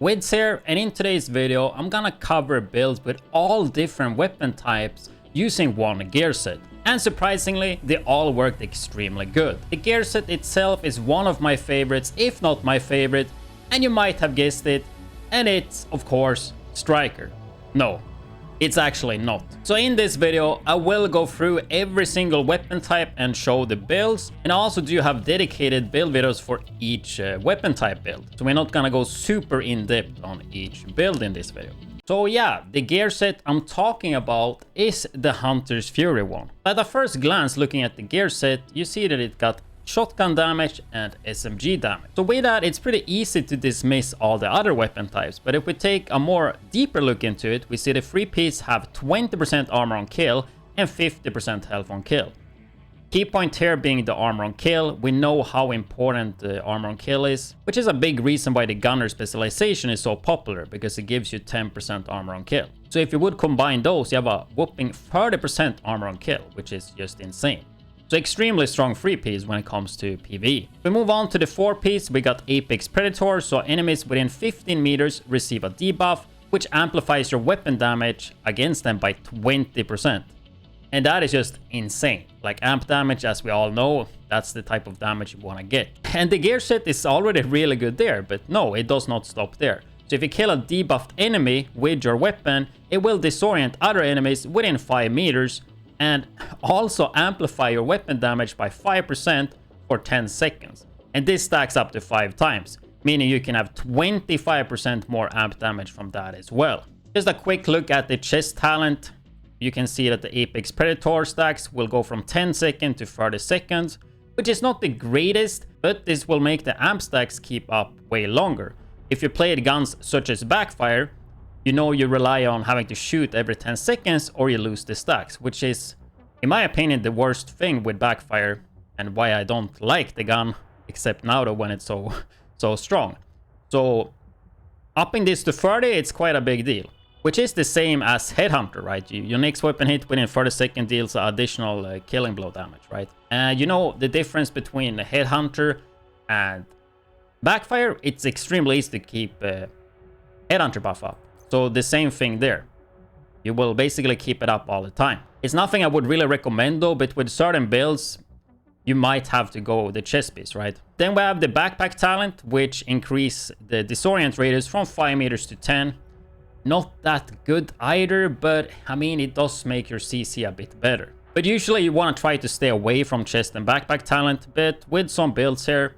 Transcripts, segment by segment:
widdz here, and in today's video I'm gonna cover builds with all different weapon types using one gear set. And surprisingly, they all worked extremely good. The gear set itself is one of my favorites, if not my favorite, and you might have guessed it, and it's of course Striker. No, it's actually not. So in this video, I will go through every single weapon type and show the builds, and I also do have dedicated build videos for each weapon type build. So we're not gonna go super in depth on each build in this video. So yeah, the gear set I'm talking about is the Hunter's Fury one. At a first glance looking at the gear set, you see that it got shotgun damage and SMG damage. So with that, it's pretty easy to dismiss all the other weapon types, but if we take a more deeper look into it, we see the 3-piece have 20% armor on kill and 50% health on kill. Key point here being the armor on kill. We know how important the armor on kill is, which is a big reason why the gunner specialization is so popular, because it gives you 10% armor on kill. So if you would combine those, you have a whopping 30% armor on kill, which is just insane. So extremely strong 3-piece when it comes to PvE. We move on to the 4-piece, we got Apex Predator, so enemies within 15 meters receive a debuff, which amplifies your weapon damage against them by 20%. And that is just insane. Like amp damage, as we all know, that's the type of damage you want to get. And the gear set is already really good there, but no, it does not stop there. So if you kill a debuffed enemy with your weapon, it will disorient other enemies within 5 meters and also amplify your weapon damage by 5% for 10 seconds. And this stacks up to 5 times, meaning you can have 25% more amp damage from that as well. Just a quick look at the chest talent. You can see that the Apex Predator stacks will go from 10 seconds to 30 seconds, which is not the greatest, but this will make the amp stacks keep up way longer. If you played guns such as Backfire, you know you rely on having to shoot every 10 seconds or you lose the stacks, which is, in my opinion, the worst thing with Backfire and why I don't like the gun, except now though when it's so strong. So upping this to 30, it's quite a big deal. Which is the same as Headhunter, right? Your next weapon hit within 30 seconds deals additional killing blow damage, right? And you know the difference between Headhunter and Backfire? It's extremely easy to keep Headhunter buff up. So the same thing there. You will basically keep it up all the time. It's nothing I would really recommend though, but with certain builds, you might have to go the chest piece, right? Then we have the Backpack talent, which increase the disorient radius from 5 meters to 10. Not that good either, but I mean, it does make your CC a bit better. But usually you want to try to stay away from chest and backpack talent, but with some builds here,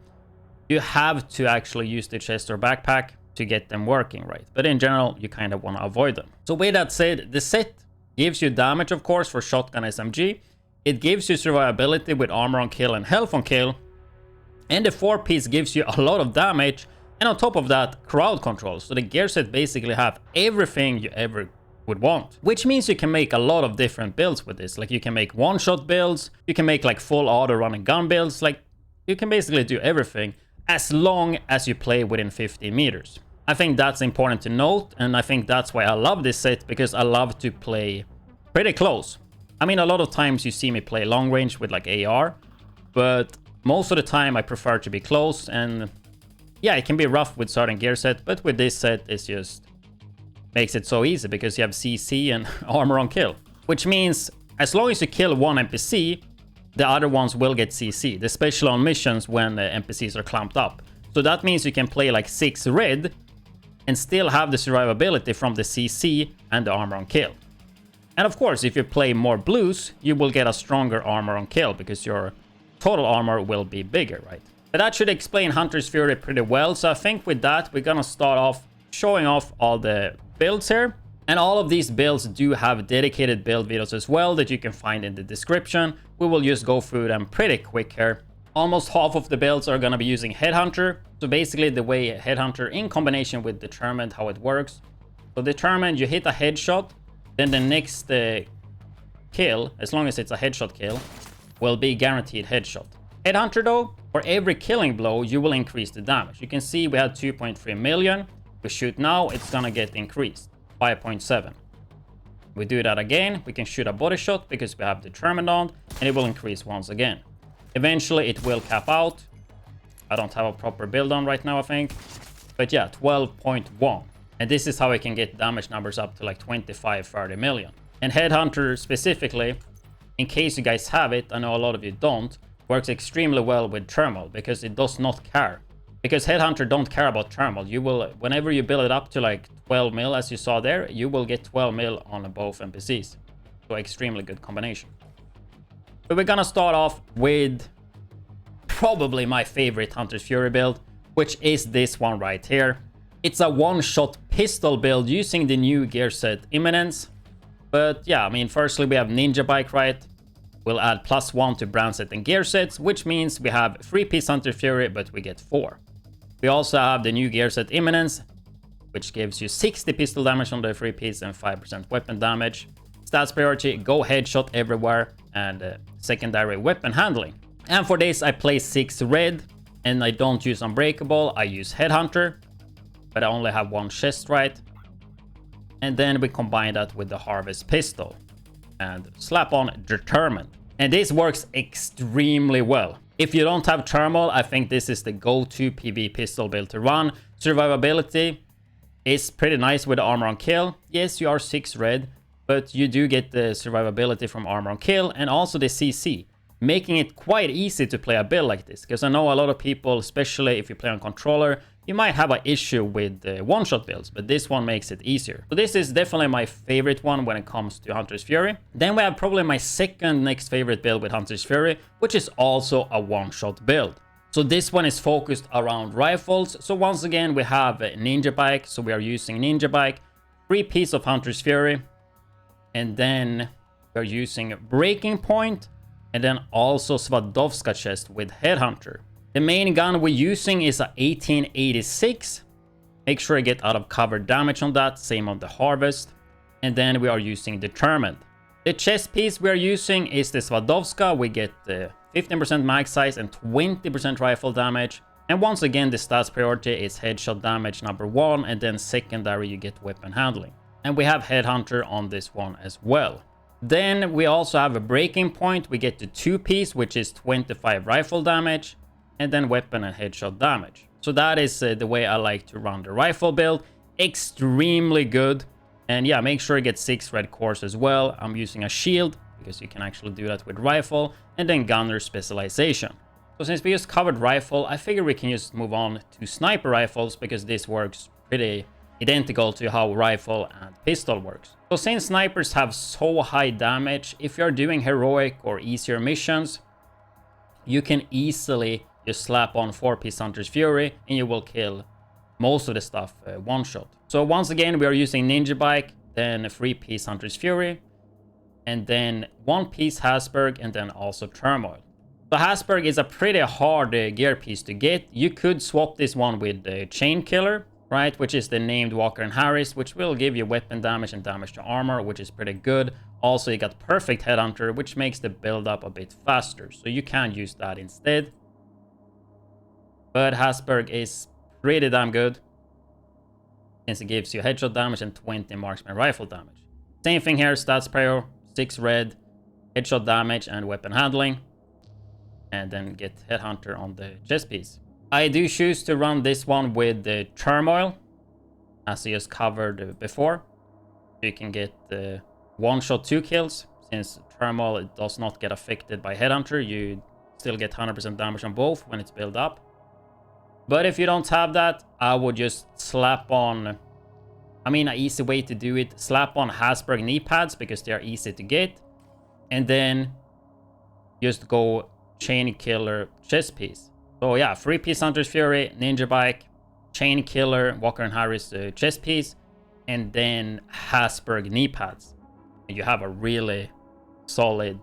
you have to actually use the chest or backpack to get them working, right? But in general, you kind of want to avoid them. So with that said, the set gives you damage, of course, for shotgun SMG. It gives you survivability with armor on kill and health on kill. And the 4-piece gives you a lot of damage. And on top of that, crowd control. So the gear set basically have everything you ever would want. Which means you can make a lot of different builds with this. Like you can make one-shot builds. You can make like full auto running gun builds. Like you can basically do everything as long as you play within 15 meters. I think that's important to note. And I think that's why I love this set, because I love to play pretty close. I mean, a lot of times you see me play long range with like AR. But most of the time I prefer to be close. And yeah, it can be rough with certain gear set, but with this set, it just makes it so easy because you have CC and armor on kill. Which means as long as you kill one NPC, the other ones will get CC, especially on missions when the NPCs are clumped up. So that means you can play like 6 red and still have the survivability from the CC and the armor on kill. And of course, if you play more blues, you will get a stronger armor on kill because your total armor will be bigger, right? But that should explain Hunter's Fury pretty well. So I think with that, we're gonna start off showing off all the builds here. And all of these builds do have dedicated build videos as well that you can find in the description. We will just go through them pretty quick here. Almost half of the builds are gonna be using Headhunter. So basically the way Headhunter in combination with Determined, how it works. So Determined, you hit a headshot, then the next kill, as long as it's a headshot kill, will be guaranteed headshot. Headhunter though, for every killing blow, you will increase the damage. You can see we had 2.3 million. We shoot now, it's gonna get increased, 5.7. We do that again, we can shoot a body shot because we have Determined on, and it will increase once again. Eventually, it will cap out. I don't have a proper build on right now, I think. But yeah, 12.1. And this is how we can get damage numbers up to like 25-30 million. And Headhunter specifically, in case you guys have it, I know a lot of you don't, works extremely well with thermal because it does not care. Because Headhunter don't care about thermal. You will, whenever you build it up to like 12 mil, as you saw there, you will get 12 mil on both NPCs. So extremely good combination. But we're gonna start off with probably my favorite Hunter's Fury build, which is this one right here. It's a one-shot pistol build using the new Gearset Imminence. But yeah, I mean, firstly we have Ninja Bike, right? We'll add +1 to brand set and gear sets, which means we have 3-piece Hunter's Fury, but we get 4. We also have the new Gearset Imminence, which gives you 60 pistol damage on the 3-piece and 5% weapon damage. Stats priority, go headshot everywhere, and secondary weapon handling. And for this I play 6 red, and I don't use Unbreakable, I use Headhunter, but I only have 1 chest right. And then we combine that with the Harvest Pistol and slap on Determined. And this works extremely well. If you don't have thermal, I think this is the go-to PvE pistol build to run. Survivability is pretty nice with armor on kill. Yes, you are 6 red, but you do get the survivability from armor on kill and also the CC, making it quite easy to play a build like this. Because I know a lot of people, especially if you play on controller, you might have an issue with one-shot builds, but this one makes it easier. So this is definitely my favorite one when it comes to Hunter's Fury. Then we have probably my second next favorite build with Hunter's Fury, which is also a one-shot build. So this one is focused around rifles. So once again, we have a Ninja Bike. So we are using Ninja Bike, 3-piece of Hunter's Fury, and then we're using Breaking Point, and then also Swadowska chest with Headhunter. The main gun we're using is a 1886. Make sure you get out of cover damage on that, same on the Harvest. And then we are using Determined. The chest piece we are using is the Swadowska. We get 15% mag size and 20% rifle damage. And once again, the stats priority is headshot damage number 1, and then secondary you get weapon handling. And we have Headhunter on this one as well. Then we also have a Breaking Point. We get the 2-piece, which is 25 rifle damage, and then weapon and headshot damage. So that is the way I like to run the rifle build. Extremely good. And yeah, make sure you get 6 red cores as well. I'm using a shield because you can actually do that with rifle, and then gunner specialization. So since we just covered rifle, I figure we can just move on to sniper rifles because this works pretty identical to how rifle and pistol works. So since snipers have so high damage, if you're doing heroic or easier missions, you can easily just slap on 4-piece Hunter's Fury and you will kill most of the stuff one shot. So once again, we are using Ninja Bike, then a 3-piece Hunter's Fury, and then 1-piece Hasberg, and then also Turmoil. So Hasberg is a pretty hard gear piece to get. You could swap this one with the Chain Killer, right, which is the named Walker and Harris, which will give you weapon damage and damage to armor, which is pretty good. Also, you got perfect Headhunter, which makes the build up a bit faster, so you can use that instead. But Hasberg is pretty damn good, since it gives you headshot damage and 20 marksman rifle damage. Same thing here, stats prior, 6 red, headshot damage and weapon handling, and then get Headhunter on the chest piece. I do choose to run this one with the Turmoil, as I just covered before. You can get the 1-shot 2 kills, since Turmoil it does not get affected by Headhunter. You still get 100% damage on both when it's built up. But if you don't have that, I would just slap on, I mean, an easy way to do it, slap on Hasberg knee pads because they are easy to get, and then just go Chain Killer chest piece. So yeah, 3-piece Hunter's Fury, Ninja Bike, Chain Killer, Walker and Harris chest piece, and then Hasberg knee pads. And you have a really solid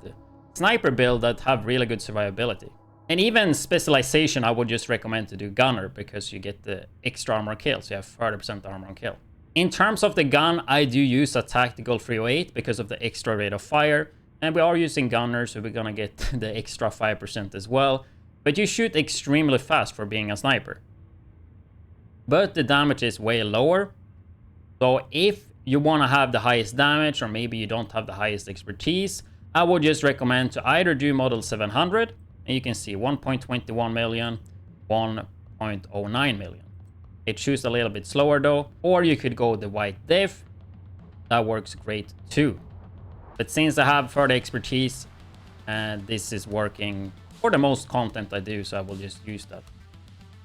sniper build that have really good survivability. And even specialization, I would just recommend to do Gunner because you get the extra armor kill, so you have 30% armor on kill. In terms of the gun, I do use a tactical 308 because of the extra rate of fire. And we are using Gunner, so we're gonna get the extra 5% as well. But you shoot extremely fast for being a sniper. But the damage is way lower. So if you wanna have the highest damage, or maybe you don't have the highest expertise, I would just recommend to either do model 700, and you can see 1.21 million, 1.09 million. It shoots a little bit slower though. Or you could go the white diff. That works great too. But since I have further expertise and this is working for the most content I do, so I will just use that.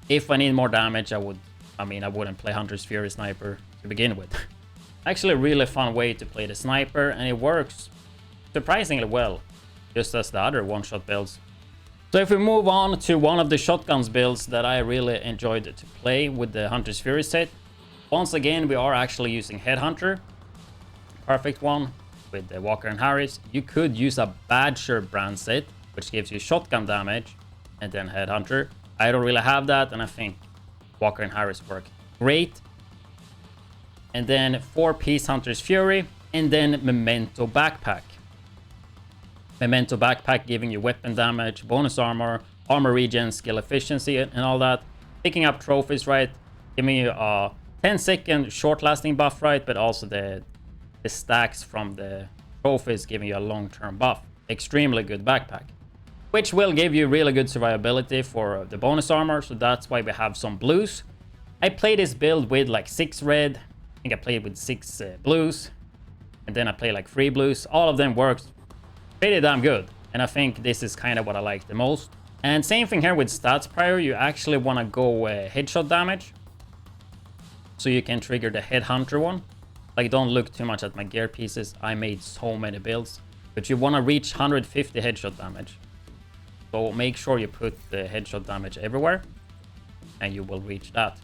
If I need more damage, I wouldn't play Hunter's Fury Sniper to begin with. Actually a really fun way to play the sniper, and it works surprisingly well, just as the other one-shot builds. So if we move on to one of the shotguns builds that I really enjoyed to play with the Hunter's Fury set. Once again, we are actually using Headhunter. Perfect one with the Walker and Harris. You could use a Badger brand set, which gives you shotgun damage, and then Headhunter. I don't really have that, and I think Walker and Harris work great. And then 4-piece Hunter's Fury, and then Memento Backpack. Memento Backpack giving you weapon damage, bonus armor, armor regen, skill efficiency, and all that. Picking up trophies, right? Giving you a 10-second short-lasting buff, right? But also the stacks from the trophies giving you a long-term buff. Extremely good backpack. Which will give you really good survivability for the bonus armor, so that's why we have some blues. I played this build with like 6 red. I think I played with 6 blues. And then I played like 3 blues. All of them worked pretty damn good, and I think this is kind of what I like the most. And same thing here with stats prior. You actually want to go headshot damage, so you can trigger the Headhunter one. Like, don't look too much at my gear pieces. I made so many builds, but you want to reach 150 headshot damage. So make sure you put the headshot damage everywhere, and you will reach that.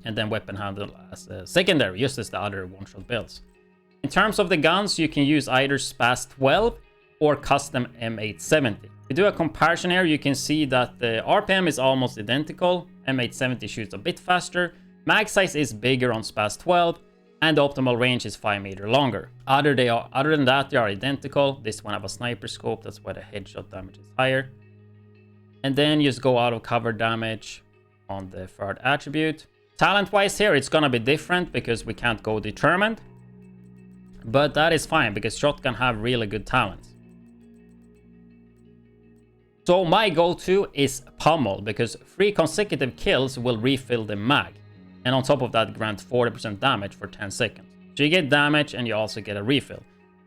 And then weapon handle as a secondary, just as the other one-shot builds. In terms of the guns, you can use either SPAS 12 or custom M870. To do a comparison here, you can see that the RPM is almost identical. M870 shoots a bit faster. Mag size is bigger on SPAS 12, and the optimal range is 5 meters longer. Other than that, they are identical. This one have a sniper scope, that's why the headshot damage is higher. And then just go out of cover damage on the third attribute. Talent-wise here, it's gonna be different because we can't go determined. But that is fine because shotgun have really good talents. So my go-to is Pummel because 3 consecutive kills will refill the mag. And on top of that, grant 40% damage for 10 seconds. So you get damage and you also get a refill.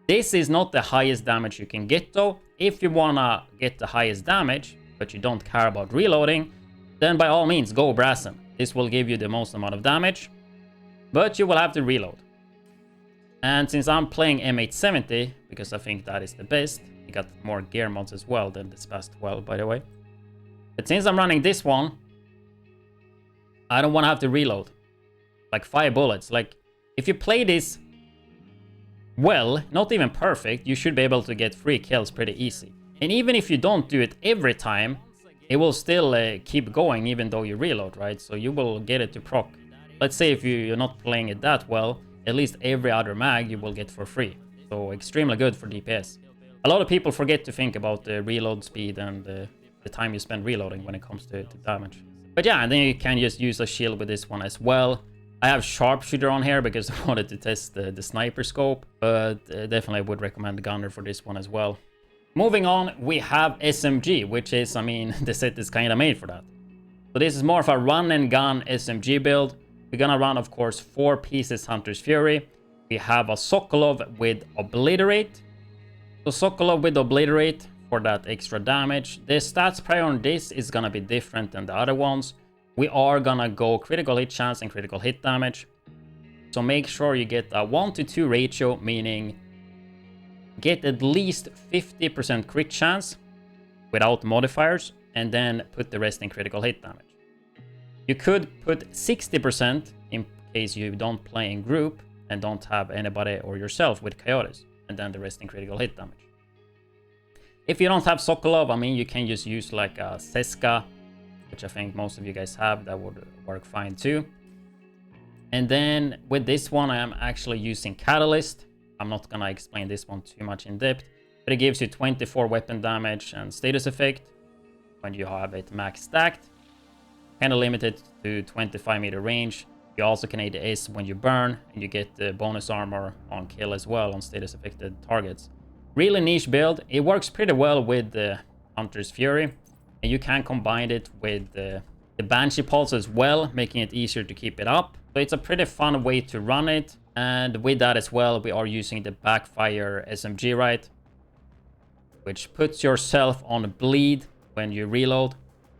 This is not the highest damage you can get though. If you wanna get the highest damage, but you don't care about reloading, then by all means go Brassen. This will give you the most amount of damage, but you will have to reload. And since I'm playing M870, because I think that is the best, you got more gear mods as well than the SPAS 12, by the way. But since I'm running this one, I don't want to have to reload. Like 5 bullets. Like, if you play this well, not even perfect, you should be able to get 3 kills pretty easy. And even if you don't do it every time, it will still keep going even though you reload, right? So you will get it to proc. Let's say if you're not playing it that well, at least every other mag you will get for free. So extremely good for DPS. A lot of people forget to think about the reload speed and the time you spend reloading when it comes to damage. But yeah, and then you can just use a shield with this one as well. I have sharpshooter on here because I wanted to test the sniper scope, but definitely would recommend the gunner for this one as well. Moving on, we have SMG, which is, I mean, the set is kind of made for that. So this is more of a run and gun SMG build. We're gonna run, of course, 4 pieces Hunter's Fury. We have a Sokolov with Obliterate. So Sokolov with Obliterate for that extra damage. The stats prior on this is gonna be different than the other ones. We are gonna go critical hit chance and critical hit damage. So make sure you get a 1-to-2 ratio, meaning get at least 50% crit chance without modifiers, and then put the rest in critical hit damage. You could put 60% in case you don't play in group and don't have anybody or yourself with Coyotes, and then the rest in critical hit damage. If you don't have Sokolov, I mean, you can just use like a Seska, which I think most of you guys have. That would work fine too. And then with this one, I am actually using Catalyst. I'm not gonna explain this one too much in depth, but it gives you 24 weapon damage and status effect when you have it max stacked. Kind of limited to 25-meter range. You also can ADS when you burn, and you get the bonus armor on kill as well on status affected targets. Really niche build. It works pretty well with the Hunter's Fury, and you can combine it with The Banshee Pulse as well, making it easier to keep it up. So it's a pretty fun way to run it. And with that as well, we are using the Backfire SMG, right? Which puts yourself on bleed when you reload,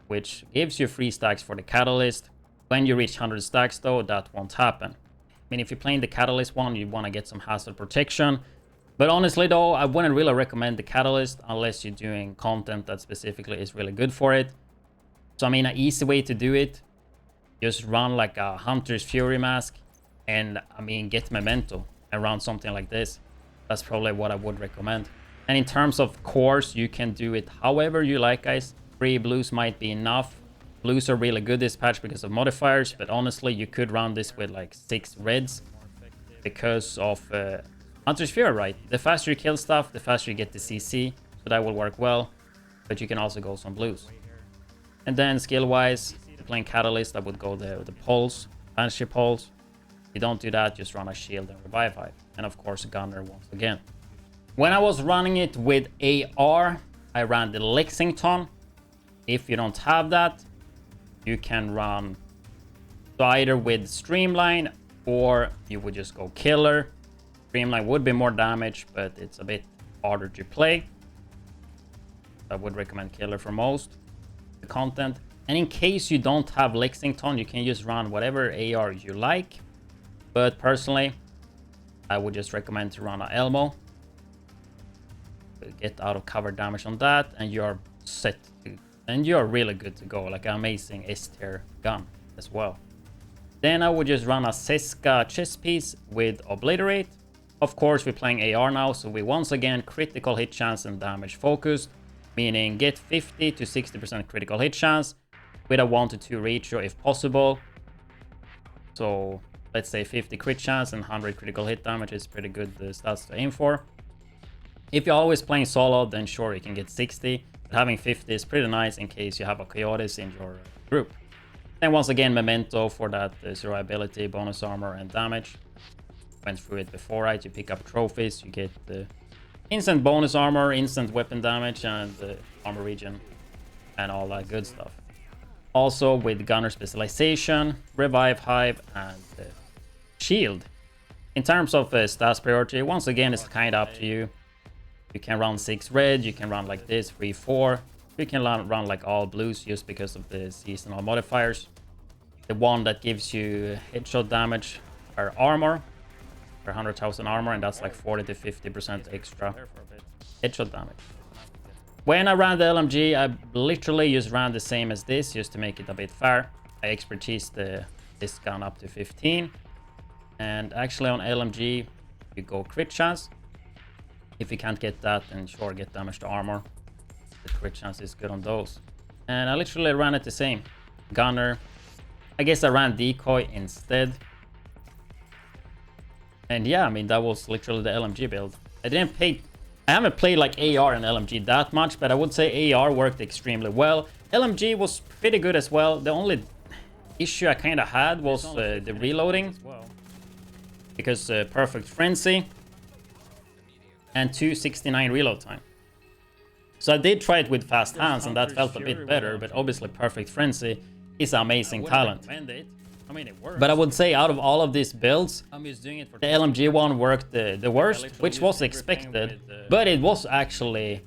which gives you 3 stacks for the Catalyst. When you reach 100 stacks though, that won't happen. I mean, if you're playing the Catalyst one, you want to get some hazard protection. But honestly though, I wouldn't really recommend the Catalyst unless you're doing content that specifically is really good for it. So I mean, an easy way to do it, just run like a Hunter's Fury mask and I mean, get Memento and run something like this. That's probably what I would recommend. And in terms of cores, you can do it however you like, guys. 3 blues might be enough. Blues are really good this patch because of modifiers, but honestly, you could run this with like 6 reds because of Hunter's Fury, right? The faster you kill stuff, the faster you get the CC, so that will work well. But you can also go some blues. And then skill-wise, if you're playing Catalyst, I would go the Pulse, Banshee Pulse. If you don't do that, just run a Shield and Revive Hive. And of course, a Gunner once again. When I was running it with AR, I ran the Lexington. If you don't have that, you can run either with Streamline or you would just go Killer. Streamline would be more damage, but it's a bit harder to play. I would recommend Killer for most the content. And in case you don't have Lexington, you can just run whatever AR you like. But personally, I would just recommend to run a Elmo. Get out of cover damage on that, and you're set to, and you're really good to go. Like an amazing S-tier gun as well. Then I would just run a Seska chest piece with Obliterate. Of course, we're playing AR now, so we once again critical hit chance and damage focused, meaning get 50 to 60% critical hit chance with a 1 to 2 ratio if possible. So let's say 50 crit chance and 100 critical hit damage is pretty good stats to aim for. If you're always playing solo, then sure, you can get 60. But having 50 is pretty nice in case you have a Coyotes in your group. Then once again, Memento for that survivability, bonus armor, and damage. Went through it before, right? You pick up trophies, you get the instant bonus armor, instant weapon damage, and the armor regen, and all that good stuff. Also with Gunner specialization, Revive Hive, and Shield. In terms of stats priority, once again, it's kind of up to you. You can run 6 red, you can run like this, 3, 4. You can run like all blues just because of the seasonal modifiers. The one that gives you headshot damage per armor, per 100,000 armor, and that's like 40 to 50% extra headshot damage. When I ran the LMG, I literally just ran the same as this just to make it a bit fair. I expertised this gun up to 15. And actually on LMG, you go crit chance. If you can't get that, then sure, get damage to armor. The crit chance is good on those. And I literally ran it the same. Gunner. I guess I ran decoy instead. And yeah, I mean, that was literally the LMG build. I haven't played like AR and LMG that much, but I would say AR worked extremely well. LMG was pretty good as well. The only issue I kind of had was the reloading. Because Perfect Frenzy and 269 reload time. So I did try it with fast hands and that felt a bit better, but obviously Perfect Frenzy is an amazing talent. But I would say out of all of these builds, the LMG one worked the worst, which was expected, but it was actually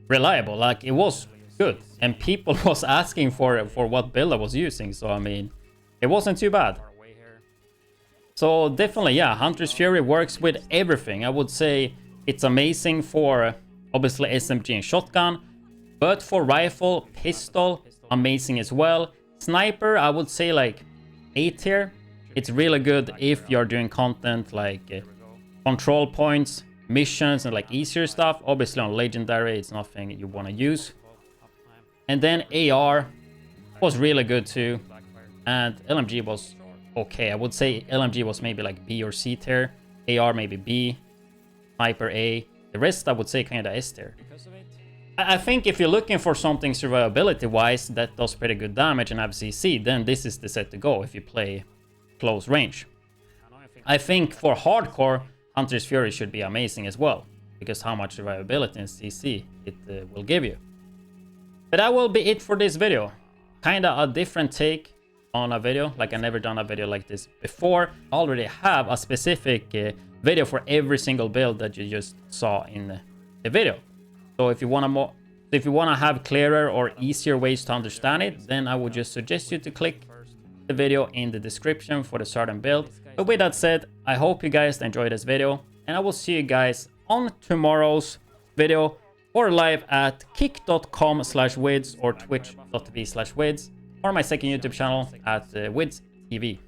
reliable. Like, it was good, and people was asking for what build I was using, so I mean, it wasn't too bad. So definitely, yeah, Hunter's Fury works with everything. I would say it's amazing for obviously SMG and shotgun, but for rifle, pistol, amazing as well. Sniper, I would say like A tier. It's really good if you're doing content like control points, missions, and like easier stuff. Obviously on legendary, it's nothing you want to use. And then AR was really good too, and LMG was okay. I would say LMG was maybe like B or C tier, AR maybe B, Sniper A. The rest I would say kind of S tier. I think if you're looking for something survivability wise that does pretty good damage and have CC, then this is the set to go if you play close range. I think for hardcore, Hunter's Fury should be amazing as well, because how much survivability and CC it will give you. But that will be it for this video. kind of a different take on a video. Like, I never done a video like this before. I already have a specific video for every single build that you just saw in the video. So if you want to have clearer or easier ways to understand it, then I would just suggest you to click the video in the description for the certain build. But with that said, I hope you guys enjoyed this video, and I will see you guys on tomorrow's video or live at kick.com/widdz or twitch.tv/widdz, or my second YouTube channel at widdz TV.